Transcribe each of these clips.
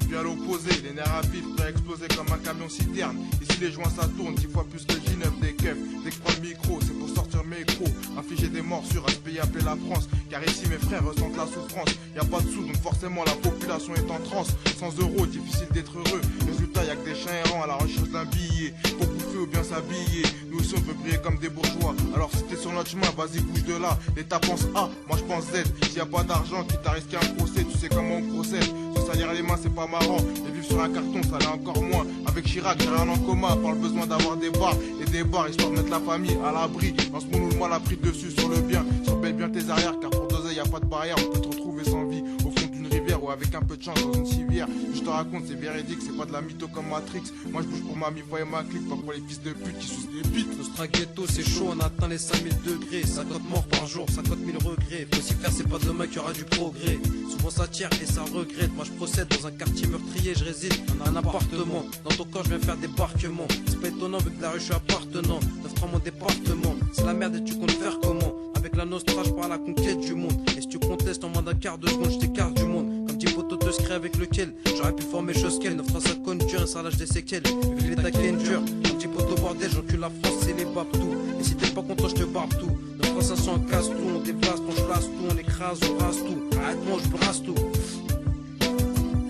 Puis à l'opposé, les nerfs à vif, prêts à exploser comme un camion citerne. Ici les joints ça tourne 10 fois plus que le J9 des keufs. Dès que je prends le micro, c'est pour sortir mes crocs. Infliger des morsures à ce pays appelé la France. Car ici mes frères ressentent la souffrance. Y a pas de sous donc forcément la population est en transe. 100 euros, difficile d'être heureux. Résultat, y a que des chiens errants à la recherche d'un billet. Pour bouffer ou bien s'habiller. Nous aussi on veut briller comme des bourgeois. Alors si t'es sur notre chemin, vas-y bouge de là. L'État pense A, moi je pense Z. S'il y a pas d'argent, qui t'a risqué un procès, tu sais comment on procède. Se salir les mains c'est pas marrant. Et vivre sur un carton ça l'est encore moins. Avec Chirac j'ai rien en commun. Par le besoin d'avoir des bars et des bars histoire de mettre la famille à l'abri. En ce moment le mal a pris dessus sur le bien. Surveille bien tes arrières car pour doser y a pas de barrière. On peut te retrouver sans vie au fond d'une rivière ou avec un peu de chance dans une civière. Je te raconte c'est véridique, c'est pas de la mytho comme Matrix. Moi je bouge pour ma mi-voix et ma clique, pas pour les fils de pute qui sucent des bites. Nostra ghetto c'est chaud, on atteint les 5000 degrés. 50 morts par jour, 50 000 regrets. Faut s'y faire, c'est pas demain qu'il y aura du progrès. Souvent ça tire et ça regrette. Moi je procède dans un quartier meurtrier, je réside dans un appartement. Dans ton corps je viens faire débarquement. C'est pas étonnant vu que la rue je suis appartenant. 9-3 mon département, c'est la merde et tu comptes faire comment? Avec la Nostra je pars à la conquête du monde. Et si tu contestes en moins d'un quart de seconde je t'écarte du monde. Comme dit poteau de secret avec lequel j'aurais pu former chose qu'elle. 9-3 ça conne dur et ça lâche des séquelles. Vu que l'état qui est dur. Comme dit poteau bordel j'encule la France c'est les babes tout. Et si t'es pas content je te barbe tout. 9-3 500 on casse tout, on déplace, on chlasse tout, on écrase, on rase tout. Arrête-moi je brasse tout.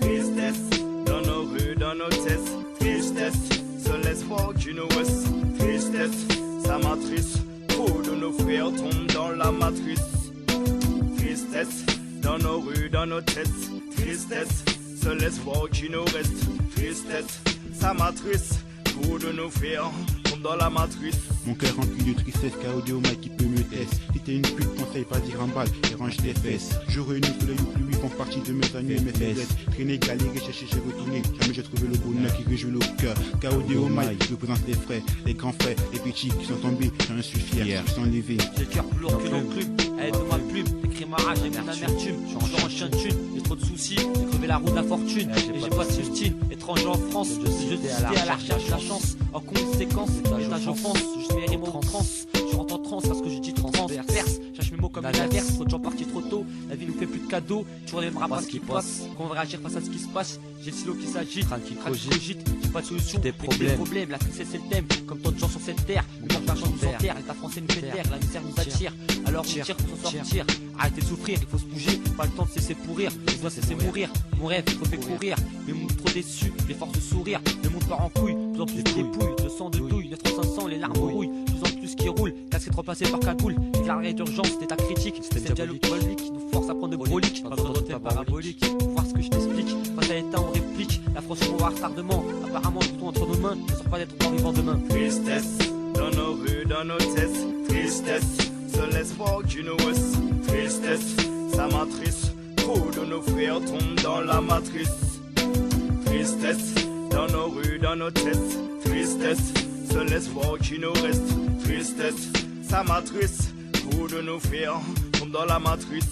Tristesse, dans nos rues, dans nos têtes. Tristesse, seul espoir qui nous reste. Tristesse, ça m'attriste. Trop de nos frères tombent dans la matrice. Tristesse, dans nos rues, dans nos têtes. Tristesse, seul espoir qui nous reste. Tristesse, ça m'attriste. Trop de nos frères tombent dans la matrice. Mon cœur rempli de tristesse, KOD Mike qui peut me tester. Si t'es une pute, conseille pas dire en balle et range tes fesses. Je réunis tous les pluies font partie de mes années, mes faiblesses. Traîner, galérer, chercher, retourner. Jamais j'ai trouvé le bonheur qui réjouit le cœur. KOD Mike représente les frères, les grands frères, les petits qui sont tombés. J'en suis fier, qui sont levés. J'ai le cœur plus lourd que l'enclume. Elle est de ma plume, j'écris ma rage avec mon amertume. Je suis en chien de thune, j'ai trop de soucis. J'ai crevé la roue de la fortune. Et j'ai pas de sustine. Étranger en France, je suis à la recherche de la chance. En conséquence, étage enfance, je mets les mots en transe. Je rentre en transe parce que je dis transverse. Cherche mes mots comme une averse. Trop de gens partis trop tôt. La vie nous fait plus de cadeaux. Tu reviendras pas ce qui passe. Quand on va réagir face à ce qui se passe, j'ai le silo qui s'agite. Tranquille, cogite. J'ai pas de solution. Des problèmes. La tristesse c'est le thème. Comme tant de gens sur cette terre. Le manque d'argent nous enterre. L'État français nous fait taire. La misère nous attire. Alors on tire pour s'en sortir. Arrêtez de souffrir, il faut se bouger. Pas le temps de cesser pourrir. Les doigts cesser mourir. Mon rêve, il faut faire courir. Mais mon trop déçu. Les forces de sourire. Le monde part en couille. Plus en plus de dépouilles. De sang de douille. 900-500, les larmes rouillent. Plus en plus qui roule. Casquette remplacée par cagoule. Déclaré d'urgence, état critique. C'est le dialogue diabolique qui nous force à prendre de brolique. Pas besoin de thème parabolique. Pour voir ce que je t'explique. Face à l'état, on réplique. La France on va retardement. Apparemment, le bouton entre nos mains. Ne sort pas d'être encore vivant demain. Tristesse, dans nos rues, dans nos têtes. Tristesse, seul espoir qui nous reste. Tristesse, ça m'attriste. Trop de nos frères tombent dans la matrice. Tristesse, dans nos rues, dans nos têtes. Tristesse, seul espoir qui nous reste. Tristesse, ça m'attriste. Trop de nos frères tombent dans la matrice.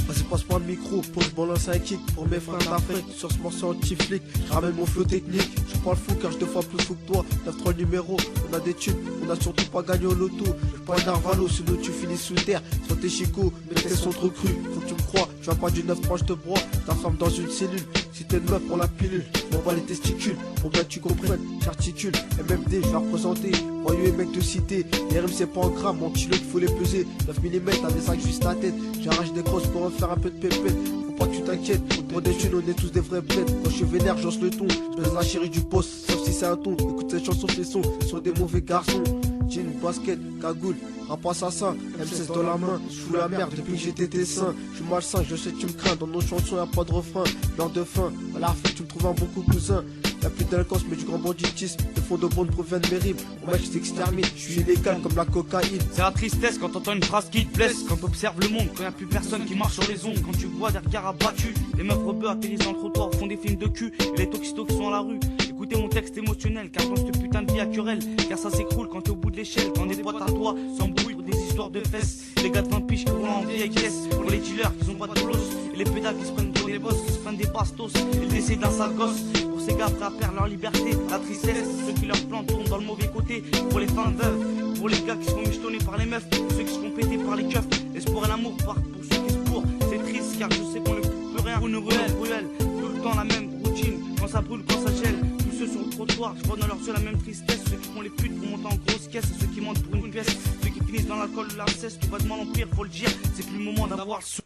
Vas-y passe-moi le micro pour que je balance un kick. Pour mes frères d'Afrique sur ce morceau anti-flic. Je ramène mon flow technique. Je parle fou car je deux fois plus fou que toi. 9-3 le numéro, on a des tubes. On a surtout pas gagné au loto. Je pas un Narvalo, sinon tu finis sous terre. Soit tes chicots, mes textes sont trop crus. Faut que tu me crois, tu vas pas du 9-3 je te broie. Ta femme dans une cellule. Si t'es une meuf pour la pilule, m'envoie les testicules. Pour bien que tu comprennes, j'articule. MMD, je vais représenter. Voyou et mec de cité. Les rimes c'est pas en grammes, mon kilo qu'il faut les peser. 9 mm, t'as des sacs juste la tête. J'arrache des grosses pour refaire un peu de pépette. Faut pas que tu t'inquiètes, pour des thunes on est tous des vrais bleds. Quand je suis vénère, j'ose le ton. Je baise la chérie du boss, sauf si c'est un ton. Écoute cette chanson, fais son, ils sont des mauvais garçons. Jean, basket, cagoule, rap assassin, M16 dans la main, sous la merde depuis que j'étais tes seins. Je suis malsain, je sais que tu me crains, dans nos chansons y'a pas de refrain. L'heure de fin, à la fin tu me trouves un bon cousin. Y'a plus de délinquance mais du grand banditisme. Le fond de bonne proviennent mes rimes. Mon mec je t'extermine, je suis illégal comme la cocaïne. C'est la tristesse quand t'entends une phrase qui te blesse. Quand t'observes le monde, quand y'a plus personne qui marche sur les ondes. Quand tu vois des regards abattus, les meufs rebeux atterrissent dans le trottoir, font des films de cul. Et les toxicos qui sont à la rue. Écoutez mon texte émotionnel, car dans cette putain de vie à querelle. Car ça s'écroule quand t'es au bout de l'échelle. Quand des boîtes à toi s'embrouillent pour des histoires de fesses. Les gars de 20 piges qui roulent en vieille caisse. Pour les dealers qui ont pas de bolos. Et les pédales qui se prennent pour des boss, qui se prennent des bastos. Et le décès d'un sale gosse. Pour ces gars prêts à perdre leur liberté, la tristesse, ceux qui leur plantent tournent dans le mauvais côté. Pour les femmes veuves, pour les gars qui se font michetonnés par les meufs, pour ceux qui se font péter par les keufs. L'espoir et l'amour pour ceux qui se bourrent. C'est triste car je sais qu'on ne peut plus rien. Pour une ruelle, tout le temps la même route. jean, quand ça brûle, quand ça gèle. Tous ceux sur le trottoir, je vois dans leurs yeux la même tristesse. Ceux qui font les putes pour monter en grosse caisse, et ceux qui mentent pour une pièce. Ceux qui finissent dans l'alcool de la cesse, tout va de mal en pire, faut le dire. C'est plus le moment d'avoir le sou.